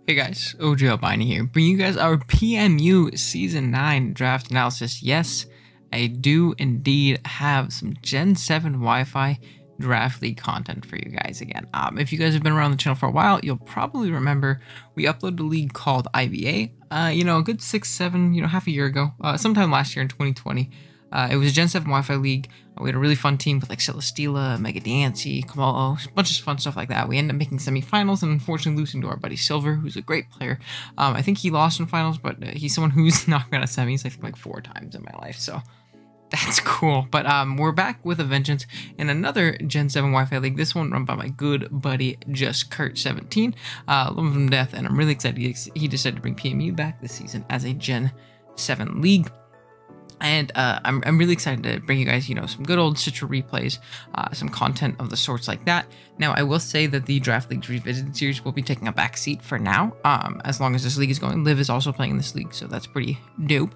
Hey guys, OGalbina here, bringing you guys our PMU Season 9 draft analysis. Yes, I do indeed have some Gen 7 Wi-Fi draft league content for you guys again. If you guys have been around the channel for a while, you'll probably remember we uploaded a league called IBA, a good 6-7, half a year ago, sometime last year in 2020. It was a Gen 7 Wi-Fi league. We had a really fun team with like Celesteela, Mega Dancy, Kamalo, a bunch of fun stuff like that. We ended up making semifinals and unfortunately losing to our buddy Silver, who's a great player. I think he lost in finals, but he's someone who's knocked me out of semis, I think like 4 times in my life. So that's cool. But we're back with a vengeance in another Gen 7 Wi-Fi league. This one run by my good buddy Just Kurt17. Love him to death, and I'm really excited he decided to bring PMU back this season as a Gen 7 league. And I'm really excited to bring you guys, some good old Citra replays, some content of the sorts like that. Now, I will say that the Draft Leagues Revisited series will be taking a back seat for now, as long as this league is going. Liv is also playing in this league, so that's pretty dope.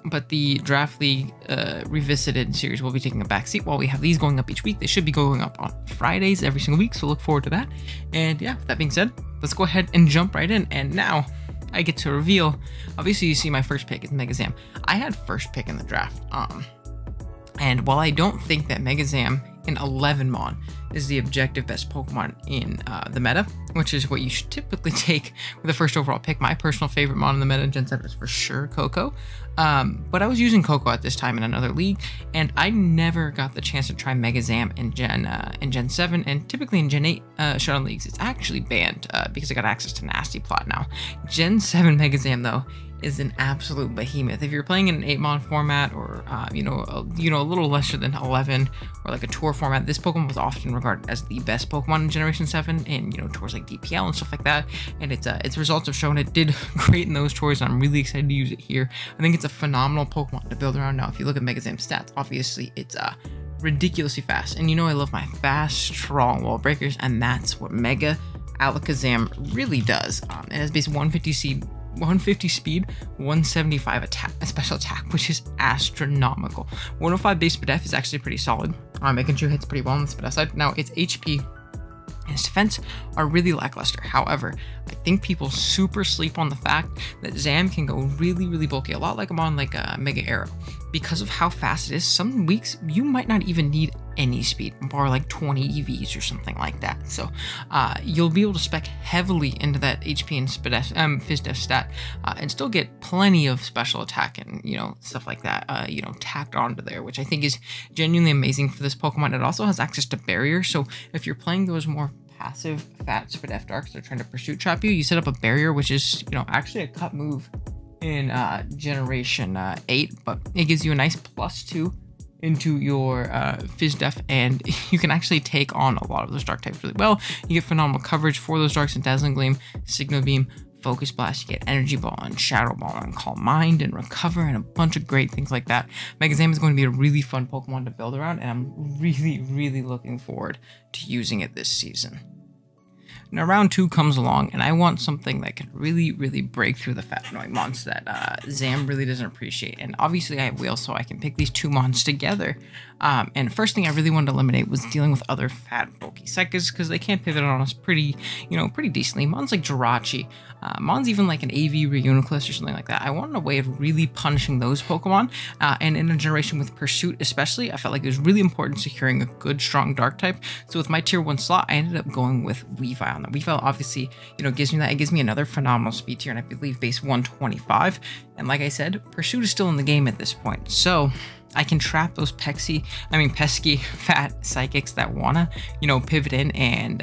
But the Draft League Revisited series will be taking a back seat while we have these going up each week. They should be going up on Fridays every single week, so look forward to that. And yeah, with that being said, let's go ahead and jump right in. And now I get to reveal. Obviously, you see my first pick is Megazam. I had first pick in the draft. And while I don't think that Megazam in 11 Mon is the objective best Pokemon in the meta, which is what you should typically take with the first overall pick, my personal favorite Mon in the meta, Gen 7, is for sure Coco. But I was using Coco at this time in another league, and I never got the chance to try Megazam in Gen 7, and typically in Gen 8 Showdown leagues, it's actually banned because I got access to Nasty Plot now. Gen 7 Megazam, though, is an absolute behemoth. If you're playing in an 8-mon format, or a little lesser than 11, or like a tour format, this Pokemon was often regarded as the best Pokemon in Generation 7, and tours like DPL and stuff like that. And its results have shown it did great in those tours, and I'm really excited to use it here. I think it's a phenomenal Pokemon to build around. Now, if you look at Megazam's stats, obviously it's ridiculously fast, and I love my fast, strong wall breakers, and that's what Mega Alakazam really does. It has base 150 speed, 175 attack, a special attack, which is astronomical. 105 base Spadef is actually pretty solid. Making sure it hits pretty well on the Spadef side. Now, its HP and its defense are really lackluster. However, I think people super sleep on the fact that Zam can go really, really bulky, a lot like I'm on like Mega Arrow. Because of how fast it is, some weeks you might not even need any speed, bar like 20 EVs or something like that. So you'll be able to spec heavily into that HP and Fizdef stat and still get plenty of special attack and stuff like that tacked onto there, which I think is genuinely amazing for this Pokemon. It also has access to barrier, so if you're playing those more passive fat Spadef Darks that are trying to pursuit trap you, you set up a barrier, which is actually a cut move in Generation 8, but it gives you a nice +2 into your Fizdef, and you can actually take on a lot of those dark types really well. You get phenomenal coverage for those darks in Dazzling Gleam, Signal Beam, Focus Blast. You get Energy Ball and Shadow Ball and Calm Mind and Recover and a bunch of great things like that. Megazam is going to be a really fun Pokemon to build around, and I'm really, really looking forward to using it this season. Now, round 2 comes along, and I want something that can really, really break through the fat, annoying mons that Zam really doesn't appreciate. And obviously, I have Wheel, so I can pick these 2 mons together. And first thing I really wanted to eliminate was dealing with other fat, bulky Psychas, because they can't pivot on us pretty decently. Mons like Jirachi, mons even like an AV Reuniclus or something like that. I wanted a way of really punishing those Pokemon. And in a generation with Pursuit especially, I felt like it was really important securing a good, strong Dark type. So with my Tier 1 slot, I ended up going with Weavile. Now, Weavile obviously, gives me that. It gives me another phenomenal speed tier, and I believe base 125. And like I said, Pursuit is still in the game at this point. So I can trap those pesky fat psychics that wanna, pivot in and,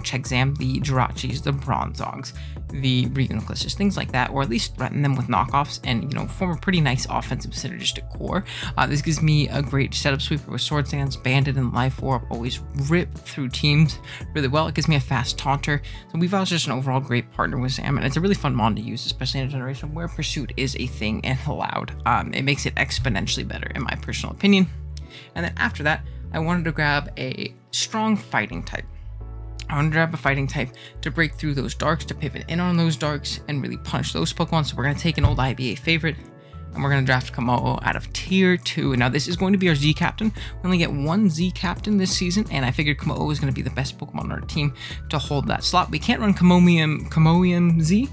check Zam, the Jirachis, the Bronzogs, the Reunicluses, things like that, or at least threaten them with knockoffs and, form a pretty nice offensive synergistic core. This gives me a great setup sweeper with Sword Stance, Bandit, and Life Orb, always rip through teams really well. It gives me a fast taunter. So Weavile's just an overall great partner with Zam, and it's a really fun mon to use, especially in a generation where Pursuit is a thing and allowed. It makes it exponentially better, in my personal opinion. And then after that, I wanted to grab a strong fighting type. I wanted to grab a fighting type to break through those darks, to pivot in on those darks and really punish those Pokemon. So we're going to take an old IBA favorite, and we're going to draft Komo'o out of tier 2. Now, this is going to be our Z captain. We only get one Z captain this season, and I figured Komo'o was going to be the best Pokemon on our team to hold that slot. We can't run Komomium Z,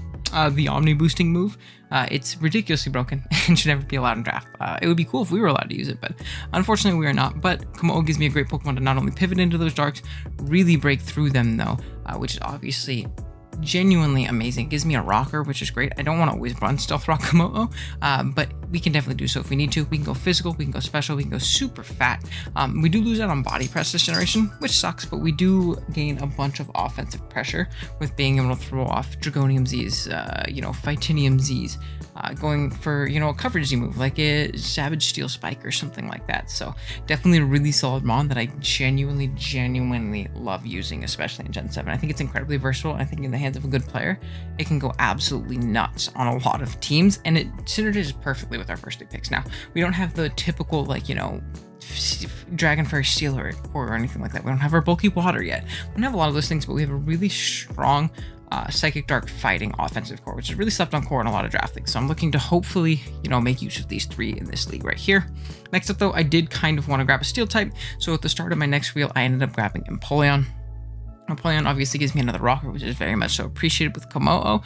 the Omni boosting move. It's ridiculously broken and should never be allowed in draft. It would be cool if we were allowed to use it, but unfortunately we are not. But Komo'o gives me a great Pokemon to not only pivot into those darks, really break through them though, which is obviously genuinely amazing. It gives me a rocker, which is great. I don't want to always run Stealth Rock Komo'o, but we can definitely do so if we need to. We can go physical, we can go special, we can go super fat. We do lose out on body press this generation, which sucks, but we do gain a bunch of offensive pressure with being able to throw off Dragonium Z's, Phytinium Z's, going for, a coverage Z move like a Savage Steel Spike or something like that. So definitely a really solid mon that I genuinely love using, especially in Gen 7. I think it's incredibly versatile. I think in the hands of a good player, it can go absolutely nuts on a lot of teams, and it synergizes perfectly with our first 3 picks. Now, we don't have the typical, Dragon Fairy Steel or anything like that. We don't have our bulky water yet. We don't have a lot of those things, but we have a really strong Psychic Dark fighting offensive core, which is really slept on core in a lot of draft leagues. So I'm looking to hopefully, make use of these 3 in this league right here. Next up, though, I did kind of want to grab a Steel type. So at the start of my next wheel, I ended up grabbing Empoleon. Empoleon obviously gives me another rocker, which is very much so appreciated with Komo'o.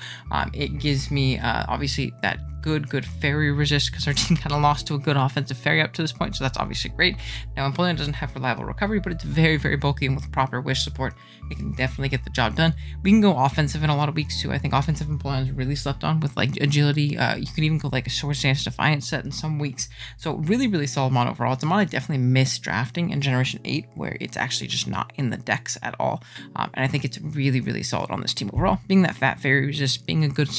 It gives me obviously that good fairy resist, because our team kind of lost to a good offensive fairy up to this point, so that's obviously great. Now, Empoleon doesn't have reliable recovery, but it's very bulky, and with proper wish support, it can definitely get the job done. We can go offensive in a lot of weeks too. I think offensive Empoleon is really slept on with agility. You can even go a Sword Stance Defiance set in some weeks. So really solid mon overall. It's a mon I definitely miss drafting in Generation 8, where it's actually just not in the decks at all. And I think it's really solid on this team overall. Being that fat fairy resist, being a good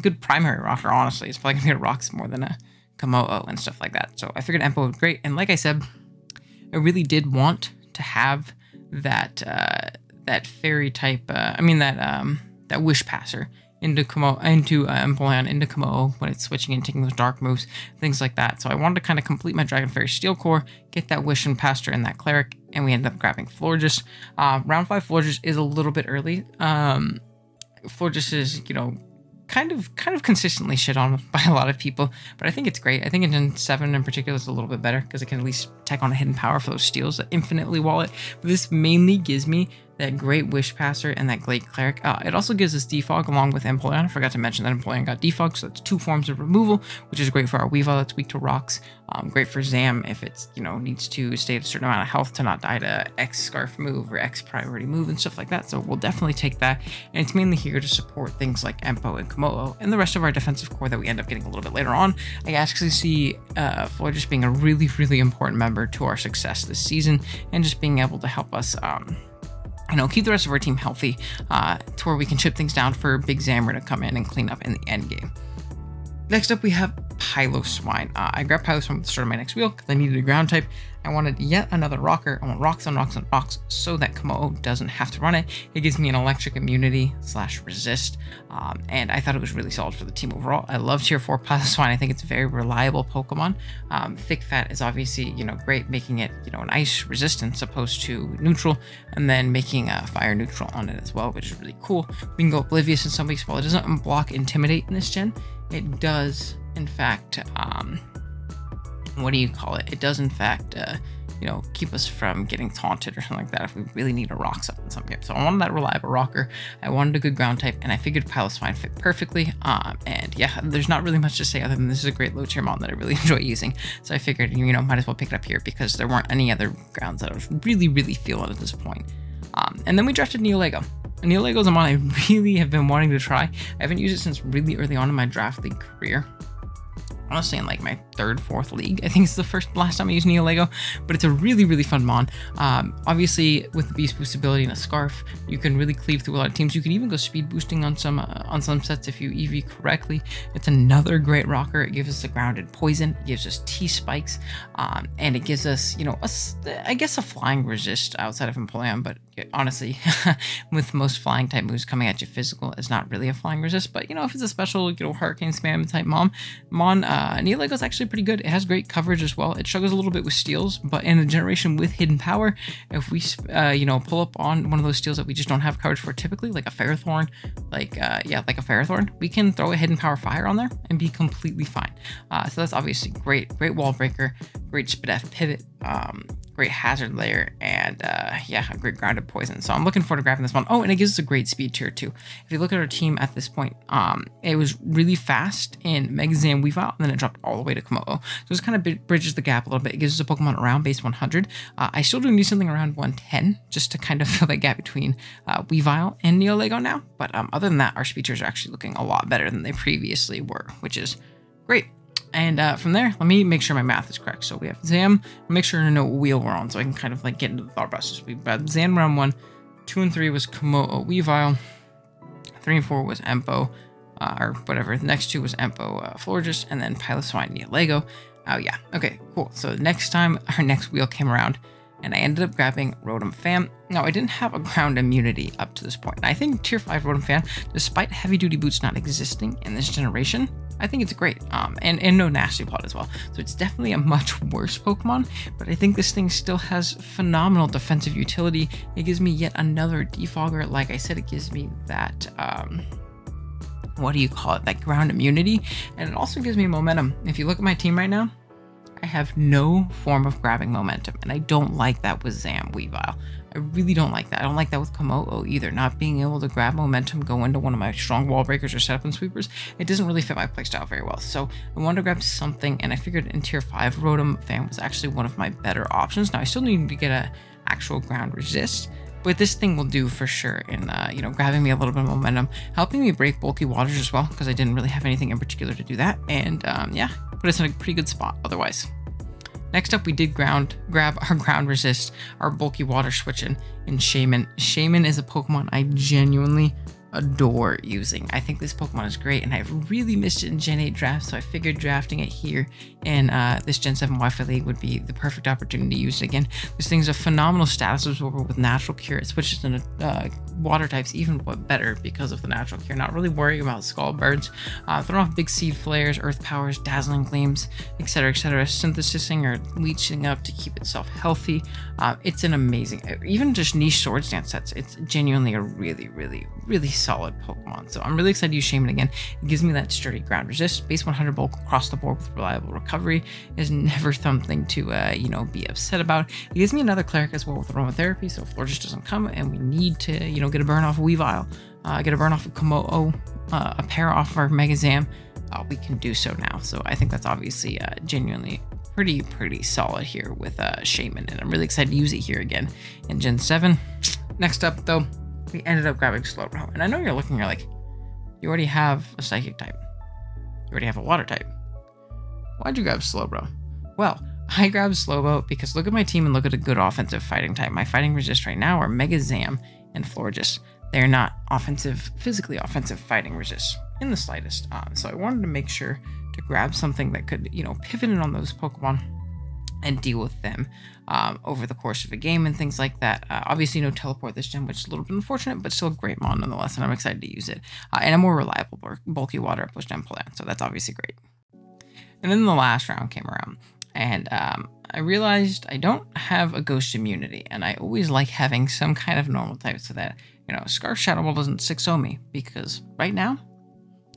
good primary rocker, honestly. It's probably gonna get rocks more than a Komo'o and stuff like that. So I figured Empo was great, and like I said, I really did want to have that that fairy type, that wish passer into Empoleon, into Komo'o when it's switching and taking those dark moves, things like that. So I wanted to kind of complete my Dragon Fairy Steel core, get that wish and passer and that cleric, and we ended up grabbing Florges. Round 5 Florges is a little bit early. Florges is, kind of consistently shit on by a lot of people, but I think it's great. I think in Gen 7 in particular is a little bit better because it can at least tech on a hidden power for those steals that infinitely wallet. But this mainly gives me that great Wish Passer and that great Cleric. It also gives us Defog along with Empoleon. I forgot to mention that Empoleon got Defog, so that's 2 forms of removal, which is great for our Weavile that's weak to rocks. Great for Zam if it's, needs to stay at a certain amount of health to not die to X Scarf move or X Priority move and stuff like that. So we'll definitely take that. And it's mainly here to support things like Empo and Komo'o and the rest of our defensive core that we end up getting a little bit later on. I actually see Floyd just being a really important member to our success this season, and just being able to help us keep the rest of our team healthy to where we can chip things down for Big Zammer to come in and clean up in the end game. Next up, we have Piloswine. I grabbed Piloswine at the start of my next wheel because I needed a ground type. I wanted yet another rocker. I want rocks on rocks on rocks so that Komo'o doesn't have to run it. It gives me an electric immunity / resist, and I thought it was really solid for the team overall. I love tier 4 Piloswine. I think it's a very reliable Pokemon. Thick Fat is obviously, great, making it, an ice resistance opposed to neutral, and then making a fire neutral on it as well, which is really cool. We can go Oblivious in some weeks. While it doesn't block Intimidate in this gen, it does, in fact, It does, in fact, keep us from getting taunted or something like that if we really need a rocks up in some games. So I wanted that reliable rocker. I wanted a good ground type, and I figured Piloswine fit perfectly. And yeah, there's not really much to say other than this is a great low tier mon that I really enjoy using. So I figured, might as well pick it up here because there weren't any other grounds that I was really feeling at this point. And then we drafted Neolego. Neolego is a mon I really have been wanting to try. I haven't used it since really early on in my draft league career. Honestly, in like my 3rd, 4th league, I think it's the last time I used Neolego, but it's a really fun mon. Obviously, with the Beast Boost ability and a Scarf, you can really cleave through a lot of teams. You can even go speed boosting on some sets if you EV correctly. It's another great rocker. It gives us a grounded poison, it gives us T-spikes, and it gives us, I guess a flying resist outside of Empoleon, but honestly, with most flying type moves coming at you physical, it's not really a flying resist. But, you know, if it's a special, you know, hurricane spam type Mon, Neolego is actually pretty good. It has great coverage as well. It struggles a little bit with steals, but in a generation with hidden power, if we, you know, pull up on one of those steals that we just don't have coverage for typically, like a Ferrothorn, like a Ferrothorn, we can throw a hidden power fire on there and be completely fine. So that's obviously great wall breaker, great Spit F pivot, great hazard layer, and yeah, a great grounded poison. So I'm looking forward to grabbing this one. Oh, and it gives us a great speed tier too. If you look at our team at this point, it was really fast in Megazam Weavile, and then it dropped all the way to Komodo. So this kind of bridges the gap a little bit. It gives us a Pokemon around base 100. I still do need something around 110 just to kind of fill that gap between Weavile and Neolego now. But other than that, our speed tiers are actually looking a lot better than they previously were, which is great. And from there, let me make sure my math is correct. So we have Zam. Make sure to know what wheel we're on so I can kind of like get into the thought process. We've got Zam round 1, 2 and 3 was Komodo Weavile, 3 and 4 was Empo, or whatever. The next 2 was Empo Florges, and then Piloswine Neolego. Oh yeah, okay, cool. So next time our next wheel came around, and I ended up grabbing Rotom Fan. Now, I didn't have a ground immunity up to this point. And I think Tier 5 Rotom Fan, despite heavy duty boots not existing in this generation, I think it's great. And no nasty plot as well. So it's definitely a much worse Pokemon, but I think this thing still has phenomenal defensive utility. It gives me yet another defogger. Like I said, it gives me that, what do you call it? That ground immunity. And it also gives me momentum. If you look at my team right now, I have no form of grabbing momentum, and I don't like that with Zam Weavile. I really don't like that. I don't like that with Komodo either. Not being able to grab momentum, go into one of my strong wall breakers or setup and sweepers, it doesn't really fit my playstyle very well. So I wanted to grab something, and I figured in Tier 5, Rotom Fan was actually one of my better options. Now, I still need to get an actual ground resist, but this thing will do for sure in, you know, grabbing me a little bit of momentum, helping me break bulky waters as well, because I didn't really have anything in particular to do that. And yeah, put us in a pretty good spot otherwise. Next up, we did grab our ground resist, our bulky water switching in Shaman. Shaman is a Pokemon I genuinely adore using. I think this Pokemon is great, and I've really missed it in Gen 8 draft, so I figured drafting it here in this Gen 7 Wi-Fi League would be the perfect opportunity to use it again. This thing's a phenomenal status absorber with natural cure. It switches into water types even better because of the natural cure. Not really worrying about Skull Birds, throwing off big seed flares, earth powers, dazzling gleams, etc., synthesizing or leeching up to keep itself healthy. It's an amazing, even just niche sword stance sets, it's genuinely a really solid Pokemon. So I'm really excited to use Shaman again. It gives me that sturdy ground resist. Base 100 bulk across the board with reliable recovery is never something to, you know, be upset about. It gives me another Cleric as well with aromatherapy, so if Florges doesn't come and we need to, you know, get a burn off of Weavile, get a burn off of Komodo, a pair off of our Megazam, we can do so now. So I think that's obviously genuinely pretty solid here with Shaman, and I'm really excited to use it here again in Gen 7. Next up, though, we ended up grabbing Slowbro. And I know you're looking, you're like, you already have a Psychic type. You already have a Water type. Why'd you grab Slowbro? Well, I grabbed Slowbro because look at my team and look at a good offensive fighting type. My fighting resist right now are Megazam and Florges. They're not physically offensive fighting resists in the slightest. So I wanted to make sure to grab something that could, you know, pivot in on those Pokemon and deal with them over the course of a game and things like that. Obviously no teleport this gen, which is a little bit unfortunate, but still a great mon nonetheless, and I'm excited to use it. And a more reliable bulky water up post gen plan, so that's obviously great. And then the last round came around, and I realized I don't have a ghost immunity, and I always like having some kind of normal type so that, you know, Scarf Shadow Ball doesn't 6-0 me, because right now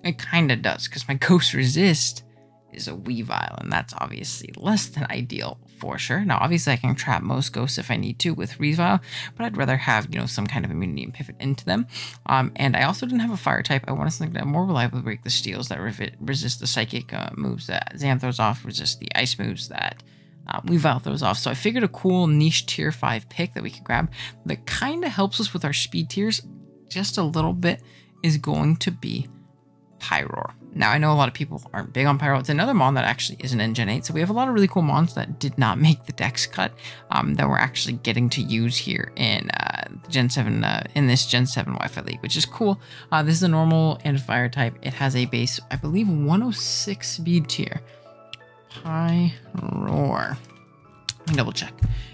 it kind of does, because my ghost resist is a Weavile, and that's obviously less than ideal for sure. Now, obviously, I can trap most ghosts if I need to with Weavile, but I'd rather have, you know, some kind of immunity and pivot into them. And I also didn't have a fire type. I wanted something that more reliably break the steals, that resist the psychic moves that Zam throws off, resist the ice moves that Weavile throws off. So I figured a cool niche tier 5 pick that we could grab that kind of helps us with our speed tiers just a little bit is going to be Pyroar. Now, I know a lot of people aren't big on Pyro. It's another mon that actually isn't in Gen 8, so we have a lot of really cool mons that did not make the dex cut that we're actually getting to use here in Gen 7, in this Gen 7 Wi-Fi League, which is cool. This is a normal and fire type. It has a base, I believe, 106 speed tier. Pyroar. double check.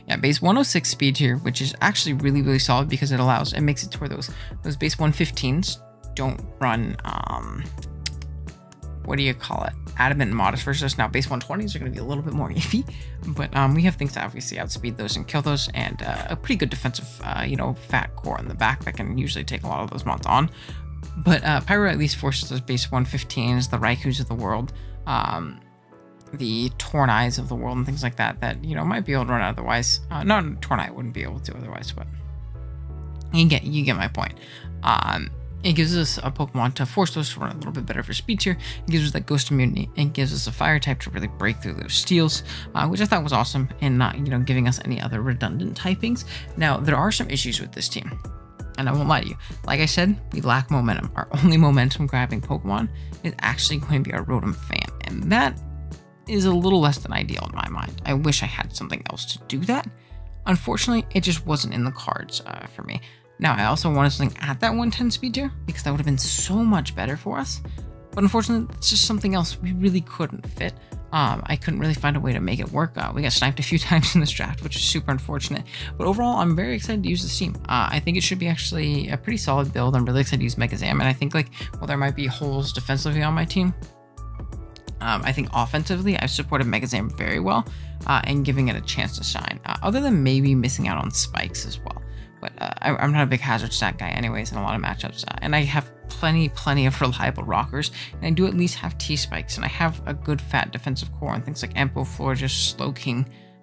Yeah, base 106 speed tier, which is actually really, really solid because it makes it to where those base 115s don't run, what do you call it? Adamant and modest versus. Now base 120s are going to be a little bit more iffy, but we have things to obviously outspeed those and kill those, and a pretty good defensive, fat core in the back that can usually take a lot of those mods on. But Pyroar at least forces those base 115s, the Raikus of the world, the Torn Eyes of the world, and things like that might be able to run otherwise. Not Torn Eye wouldn't be able to otherwise, but you get my point. It gives us a Pokemon to force those to run a little bit better for speed tier. It gives us that ghost immunity, and gives us a fire type to really break through those steals, which I thought was awesome, and not giving us any other redundant typings. Now there are some issues with this team, and I won't lie to you. Like I said, we lack momentum. Our only momentum grabbing Pokemon is actually going to be our Rotom Fan, and that is a little less than ideal in my mind. I wish I had something else to do that. Unfortunately, it just wasn't in the cards for me. Now, I also wanted something at that 110 speed tier because that would have been so much better for us. But unfortunately, it's just something else we really couldn't fit. I couldn't really find a way to make it work. We got sniped a few times in this draft, which is super unfortunate. But overall, I'm very excited to use this team. I think it should be actually a pretty solid build. I'm really excited to use Megazam, and I think while there might be holes defensively on my team, I think offensively, I've supported Megazam very well, and giving it a chance to shine, other than maybe missing out on spikes as well. But I'm not a big hazard stat guy anyways in a lot of matchups, and I have plenty of reliable rockers, and I do at least have T-spikes, and I have a good fat defensive core on things like Empo, Florges,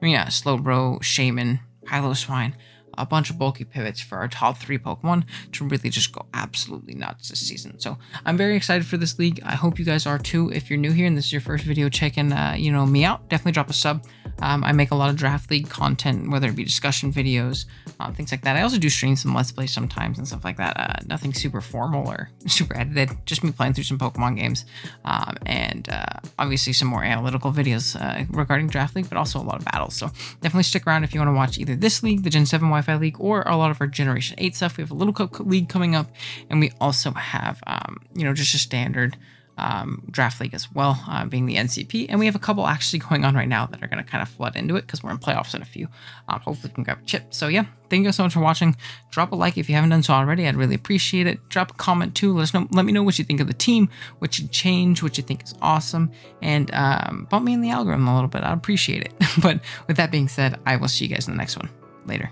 Slowbro, Shaman, Piloswine, a bunch of bulky pivots for our top 3 Pokemon to really just go absolutely nuts this season. So I'm very excited for this league. I hope you guys are too. If you're new here and this is your first video checking me out, definitely drop a sub. I make a lot of draft league content, whether it be discussion videos, things like that. I also do stream some Let's Play sometimes and stuff like that. Nothing super formal or super edited, just me playing through some Pokemon games, and obviously some more analytical videos regarding draft league, but also a lot of battles. So definitely stick around if you want to watch either this league, the Gen 7 Wi-Fi league, or a lot of our Generation 8 stuff. We have a little league coming up, and we also have just a standard draft league as well, being the NCP, and we have a couple actually going on right now that are going to kind of flood into it because we're in playoffs in a few. Hopefully we can grab a chip. So yeah, thank you guys so much for watching. Drop a like if you haven't done so already. I'd really appreciate it. Drop a comment too. Let me know what you think of the team, what you change, what you think is awesome, and bump me in the algorithm a little bit. I'd appreciate it. But with that being said, I will see you guys in the next one. Later.